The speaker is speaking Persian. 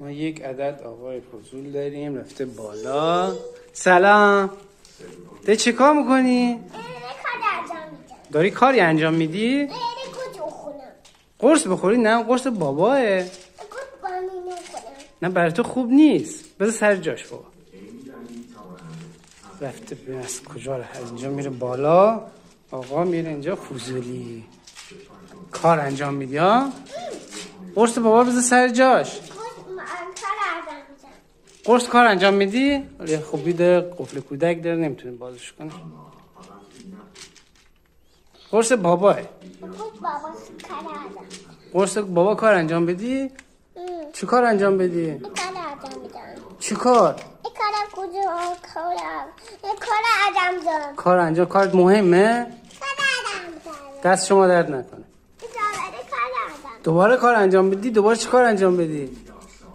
ما یک عدد آقای فضول داریم رفته بالا. سلام. ده چه کار میکنی؟ داری کاری انجام میدی؟ قرص بخوری؟ نه قرص باباه. نه برای تو خوب نیست. بذار سر جاش بابا. رفته از کجا رو اینجا میره بالا. آقا میره اینجا فضولی کار انجام میدی ها؟ قرص بابا بذار سر جاش. قرص کار انجام میدی؟ یه خوبی داره قفل کودک داره نمیتونه بازش کنه. قرص باباه. قرص بابا کار انجام بدی؟ چی کار انجام بدی؟ چی کار؟ کار انجام کار مهمه؟ دست شما درد نکنه. دوباره کار انجام بدی؟ دوباره چی کار انجام بدی؟